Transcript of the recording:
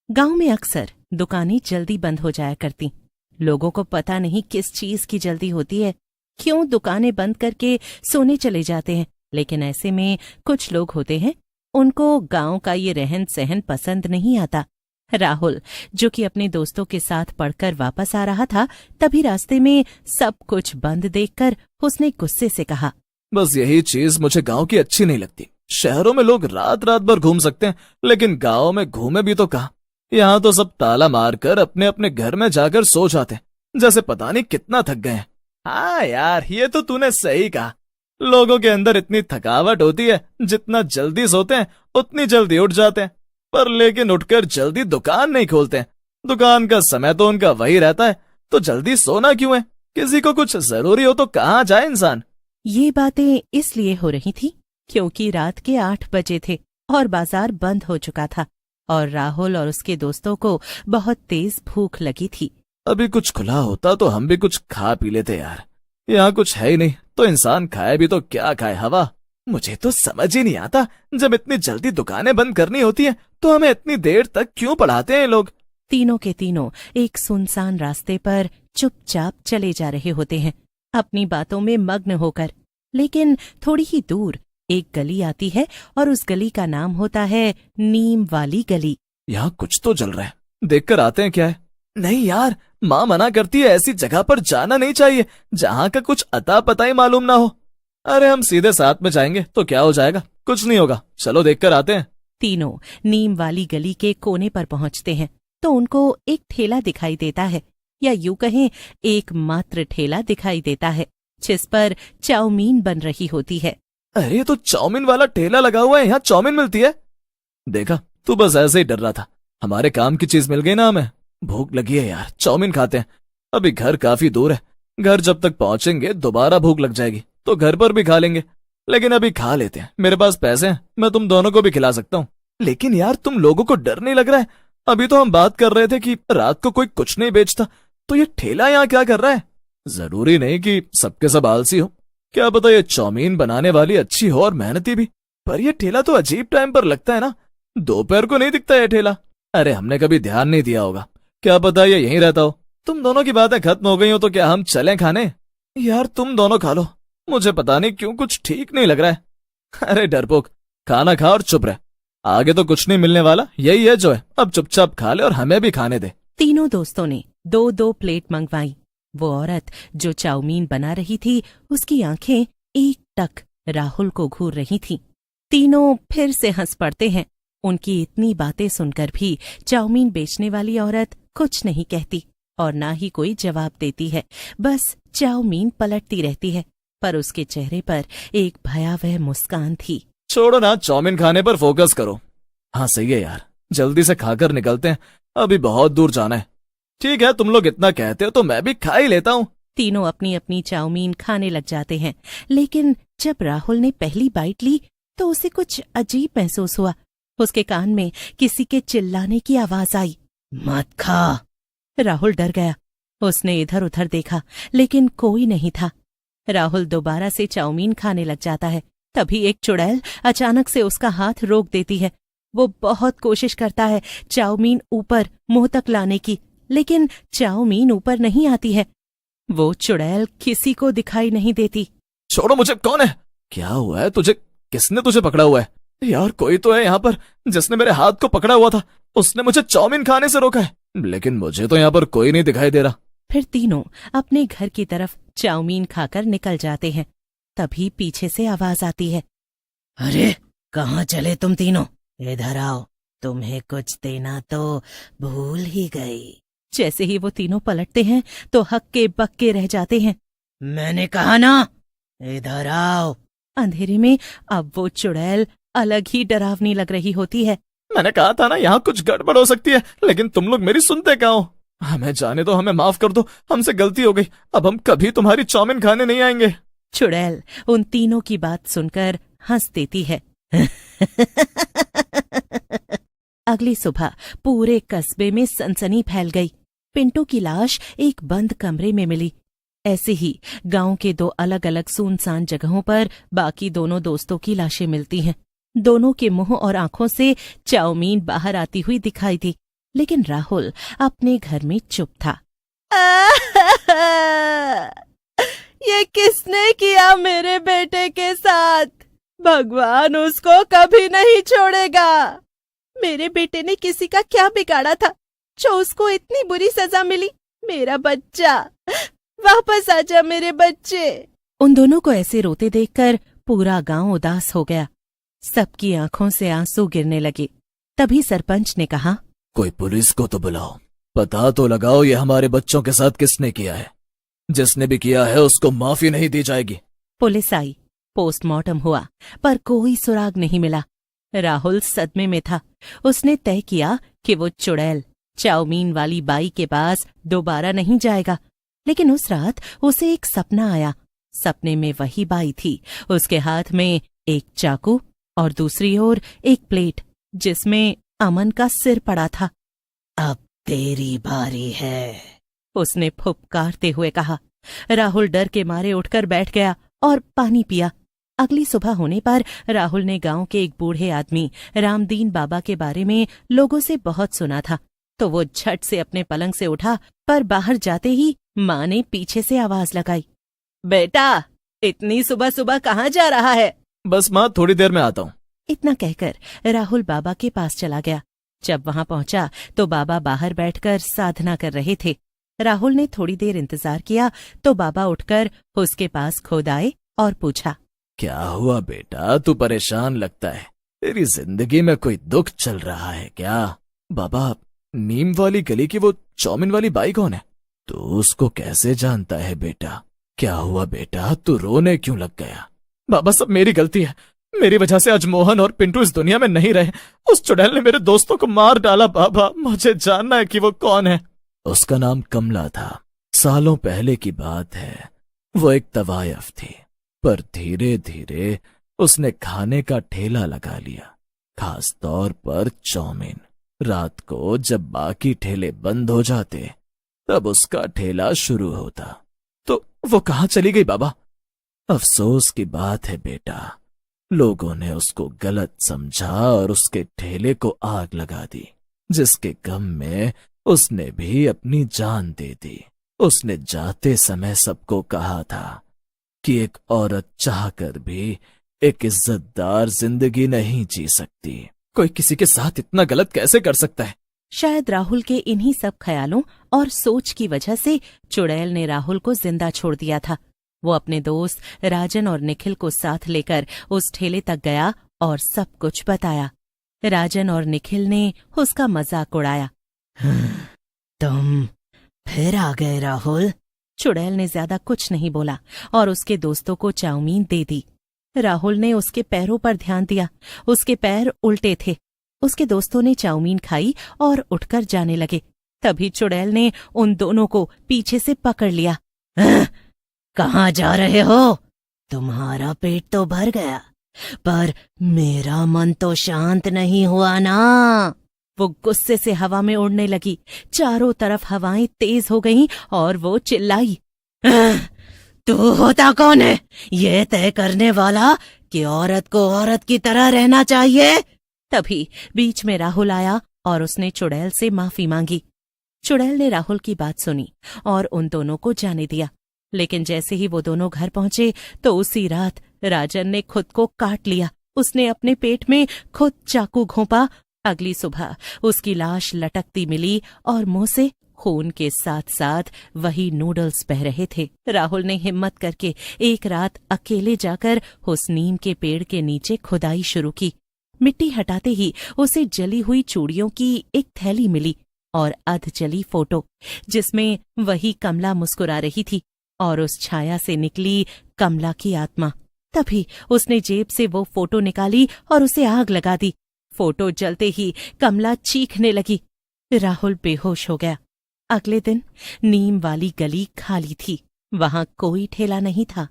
गांव में अक्सर दुकानें जल्दी बंद हो जाया करती। लोगों को पता नहीं किस चीज की जल्दी होती है, क्यों दुकानें बंद करके सोने चले जाते हैं। लेकिन ऐसे में कुछ लोग होते हैं, उनको गांव का ये रहन सहन पसंद नहीं आता। राहुल, जो कि अपने दोस्तों के साथ पढ़कर वापस आ रहा था, तभी रास्ते में सब कुछ बंद देखकर उसने गुस्से से कहा, बस यही चीज मुझे गांव की अच्छी नहीं लगती। शहरों में लोग रात रात भर घूम सकते हैं, लेकिन गांव में घूमे भी तो कहाँ। यहाँ तो सब ताला मारकर अपने अपने घर में जाकर सो जाते हैं, जैसे पता नहीं कितना थक गए हैं। हाँ यार, ये तो तूने सही कहा। लोगों के अंदर इतनी थकावट होती है, जितना जल्दी सोते हैं उतनी जल्दी उठ जाते हैं, पर लेकिन उठकर जल्दी दुकान नहीं खोलते हैं। दुकान का समय तो उनका वही रहता है, तो जल्दी सोना क्यों है? किसी को कुछ जरूरी हो तो कहाँ जाए इंसान। ये बातें इसलिए हो रही थी क्योंकि रात के 8 बजे थे और बाजार बंद हो चुका था और राहुल और उसके दोस्तों को बहुत तेज भूख लगी थी। अभी कुछ खुला होता तो हम भी कुछ खा पी लेते यार। यहाँ कुछ है ही नहीं, तो इंसान खाए भी तो क्या खाए, हवा। मुझे तो समझ ही नहीं आता, जब इतनी जल्दी दुकानें बंद करनी होती हैं तो हमें इतनी देर तक क्यों पढ़ाते हैं लोग। तीनों के तीनों एक सुनसान रास्ते पर चुपचाप चले जा रहे होते हैं, अपनी बातों में मग्न होकर। लेकिन थोड़ी ही दूर एक गली आती है और उस गली का नाम होता है नीम वाली गली। यहाँ कुछ तो जल रहा है, देखकर आते हैं क्या है। नहीं यार, माँ मना करती है ऐसी जगह पर जाना नहीं चाहिए जहाँ का कुछ अता पता ही मालूम ना हो। अरे हम सीधे साथ में जाएंगे तो क्या हो जाएगा, कुछ नहीं होगा, चलो देखकर आते हैं। तीनों नीम वाली गली के कोने पर पहुंचते हैं तो उनको एक ठेला दिखाई देता है, या यूं कहें एकमात्र ठेला दिखाई देता है, जिस पर चाउमीन बन रही होती है। अरे तो चाउमीन वाला ठेला लगा हुआ है, यहाँ चाउमीन मिलती है। देखा, तू बस ऐसे ही डर रहा था, हमारे काम की चीज मिल गई ना हमें। भूख लगी है यार, चाउमीन खाते हैं। अभी घर काफी दूर है, घर जब तक पहुंचेंगे दोबारा भूख लग जाएगी तो घर पर भी खा लेंगे, लेकिन अभी खा लेते हैं। मेरे पास पैसे हैं, मैं तुम दोनों को भी खिला सकता हूँ। लेकिन यार, तुम लोगों को डर नहीं लग रहा है? अभी तो हम बात कर रहे थे कि रात को कोई कुछ नहीं बेचता, तो ये ठेला यहाँ क्या कर रहा है? जरूरी नहीं कि सबके सब आलसी हो, क्या पता ये चाउमीन बनाने वाली अच्छी हो और मेहनती भी। पर ये ठेला तो अजीब टाइम पर लगता है ना, दोपहर को नहीं दिखता ये ठेला। अरे हमने कभी ध्यान नहीं दिया होगा, क्या पता ये यहीं रहता हो। तुम दोनों की बातें खत्म हो गई हो तो क्या हम चलें खाने? यार तुम दोनों खा लो, मुझे पता नहीं क्यों कुछ ठीक नहीं लग रहा है। अरे डरपोक, खाना खा और चुप रह, आगे तो कुछ नहीं मिलने वाला, यही है जो है। अब चुपचाप खा ले और हमें भी खाने दे। तीनों दोस्तों ने 2-2 प्लेट मंगवाई। वो औरत जो चाउमीन बना रही थी, उसकी आंखें एक टक राहुल को घूर रही थीं। तीनों फिर से हंस पड़ते हैं। उनकी इतनी बातें सुनकर भी चाउमीन बेचने वाली औरत कुछ नहीं कहती और ना ही कोई जवाब देती है, बस चाउमीन पलटती रहती है, पर उसके चेहरे पर एक भयावह मुस्कान थी। छोड़ो ना, चाउमीन खाने पर फोकस करो। हाँ सही है यार, जल्दी से खाकर निकलते हैं, अभी बहुत दूर जाना है। ठीक है, तुम लोग इतना कहते हो तो मैं भी खा ही लेता हूँ। तीनों अपनी अपनी चाउमीन खाने लग जाते हैं, लेकिन जब राहुल ने पहली बाइट ली तो उसे कुछ अजीब महसूस हुआ। उसके कान में किसी के चिल्लाने की आवाज आई, मत खा। राहुल डर गया। उसने इधर उधर देखा, लेकिन कोई नहीं था। राहुल दोबारा से चाउमीन खाने लग जाता है। तभी एक चुड़ैल अचानक से उसका हाथ रोक देती है। वो बहुत कोशिश करता है चाउमीन ऊपर मुंह तक लाने की, लेकिन चाउमीन ऊपर नहीं आती है। वो चुड़ैल किसी को दिखाई नहीं देती। छोड़ो मुझे, कौन है? क्या हुआ है तुझे? किसने तुझे पकड़ा हुआ है? यार कोई तो है यहाँ पर जिसने मेरे हाथ को पकड़ा हुआ था, उसने मुझे चाउमीन खाने से रोका है, लेकिन मुझे तो यहाँ पर कोई नहीं दिखाई दे रहा। फिर तीनों अपने घर की तरफ चाउमीन खाकर निकल जाते हैं। तभी पीछे से आवाज आती है, अरे कहाँ चले तुम तीनों, इधर आओ, तुम्हें कुछ देना तो भूल ही गई। जैसे ही वो तीनों पलटते हैं तो हक्के बक्के रह जाते हैं। मैंने कहा ना, इधर आओ। अंधेरे में अब वो चुड़ैल अलग ही डरावनी लग रही होती है। मैंने कहा था ना, यहाँ कुछ गड़बड़ हो सकती है, लेकिन तुम लोग मेरी सुनते कहाँ हो? हमें जाने दो, हमें माफ कर दो, हमसे गलती हो गई, अब हम कभी तुम्हारी चाउमीन खाने नहीं आएंगे। चुड़ैल उन तीनों की बात सुनकर हंस देती है। अगली सुबह पूरे कस्बे में सनसनी फैल गई। पिंटू की लाश एक बंद कमरे में मिली। ऐसे ही गांव के 2 अलग अलग सुनसान जगहों पर बाकी दोनों दोस्तों की लाशें मिलती हैं। दोनों के मुंह और आंखों से चाउमीन बाहर आती हुई दिखाई दी, लेकिन राहुल अपने घर में चुप था। ये किसने किया मेरे बेटे के साथ? भगवान उसको कभी नहीं छोड़ेगा। मेरे बेटे ने किसी का क्या बिगाड़ा था जो उसको इतनी बुरी सजा मिली? मेरा बच्चा, वापस आजा मेरे बच्चे। उन दोनों को ऐसे रोते देखकर पूरा गांव उदास हो गया। सबकी आंखों से आंसू गिरने लगे। तभी सरपंच ने कहा, कोई पुलिस को तो बुलाओ, पता तो लगाओ ये हमारे बच्चों के साथ किसने किया है। जिसने भी किया है उसको माफी नहीं दी जाएगी। पुलिस आई, पोस्टमार्टम हुआ, पर कोई सुराग नहीं मिला। राहुल सदमे में था। उसने तय किया कि वो चुड़ैल, चाउमीन वाली बाई के पास दोबारा नहीं जाएगा। लेकिन उस रात उसे एक सपना आया। सपने में वही बाई थी। उसके हाथ में एक चाकू और दूसरी ओर एक प्लेट जिसमें अमन का सिर पड़ा था। अब तेरी बारी है, उसने फुफकारते हुए कहा। राहुल डर के मारे उठकर बैठ गया और पानी पिया। अगली सुबह होने पर राहुल ने गांव के एक बूढ़े आदमी रामदीन बाबा के बारे में लोगों से बहुत सुना था, तो वो झट से अपने पलंग से उठा, पर बाहर जाते ही माँ ने पीछे से आवाज लगाई, बेटा, इतनी सुबह सुबह कहाँ जा रहा है? बस माँ, थोड़ी देर में आता हूँ। इतना कहकर राहुल बाबा के पास चला गया। जब वहां पहुंचा तो बाबा बाहर बैठकर साधना कर रहे थे। राहुल ने थोड़ी देर इंतजार किया तो बाबा उठकर उसके पास खुद आए और पूछा, क्या हुआ बेटा, तू परेशान लगता है? तेरी जिंदगी में कोई दुख चल रहा है क्या? बाबा, नीम वाली गली की वो चाउमीन वाली बाई कौन है? तू उसको कैसे जानता है बेटा? क्या हुआ बेटा, तू रोने क्यों लग गया? बाबा, सब मेरी गलती है। मेरी वजह से आज मोहन और पिंटू इस दुनिया में नहीं रहे। उस चुड़ैल ने मेरे दोस्तों को मार डाला। बाबा, मुझे जानना है कि वो कौन है। उसका नाम कमला था। सालों पहले की बात है। वो एक तवायफ थी, पर धीरे धीरे उसने खाने का ठेला लगा लिया, खास तौर पर चाउमीन। रात को जब बाकी ठेले बंद हो जाते तब उसका ठेला शुरू होता। तो वो कहाँ चली गई बाबा? अफसोस की बात है बेटा, लोगों ने उसको गलत समझा और उसके ठेले को आग लगा दी, जिसके गम में उसने भी अपनी जान दे दी। उसने जाते समय सबको कहा था कि एक औरत चाहकर भी एक इज्जतदार जिंदगी नहीं जी सकती। कोई किसी के साथ इतना गलत कैसे कर सकता है? शायद राहुल के इन्हीं सब ख्यालों और सोच की वजह से चुड़ैल ने राहुल को जिंदा छोड़ दिया था। वो अपने दोस्त राजन और निखिल को साथ लेकर उस ठेले तक गया और सब कुछ बताया। राजन और निखिल ने उसका मजाक उड़ाया। तुम फिर आ गए राहुल? चुड़ैल ने ज्यादा कुछ नहीं बोला और उसके दोस्तों को चाउमीन दे दी। राहुल ने उसके पैरों पर ध्यान दिया। उसके पैर उल्टे थे। उसके दोस्तों ने चाउमीन खाई और उठकर जाने लगे। तभी चुड़ैल ने उन दोनों को पीछे से पकड़ लिया। कहाँ जा रहे हो? तुम्हारा पेट तो भर गया, पर मेरा मन तो शांत नहीं हुआ ना। वो गुस्से से हवा में उड़ने लगी। चारों तरफ हवाएं तेज हो गईं और वो चिल्लाई, तू होता कौन है ये तय करने वाला कि औरत को औरत की तरह रहना चाहिए? तभी बीच में राहुल आया और उसने चुड़ैल से माफी मांगी। चुड़ैल ने राहुल की बात सुनी और उन दोनों को जाने दिया। लेकिन जैसे ही वो दोनों घर पहुंचे तो उसी रात राजन ने खुद को काट लिया। उसने अपने पेट में खुद चाकू घोंपा। अगली सुबह उसकी लाश लटकती मिली और मुंह से खून के साथ साथ वही नूडल्स बह रहे थे। राहुल ने हिम्मत करके एक रात अकेले जाकर उस नीम के पेड़ के नीचे खुदाई शुरू की। मिट्टी हटाते ही उसे जली हुई चूड़ियों की एक थैली मिली और अध जली फोटो, जिसमें वही कमला मुस्कुरा रही थी और उस छाया से निकली कमला की आत्मा। तभी उसने जेब से वो फोटो निकाली और उसे आग लगा दी। फोटो जलते ही कमला चीखने लगी। राहुल बेहोश हो गया। अगले दिन नीम वाली गली खाली थी। वहां कोई ठेला नहीं था।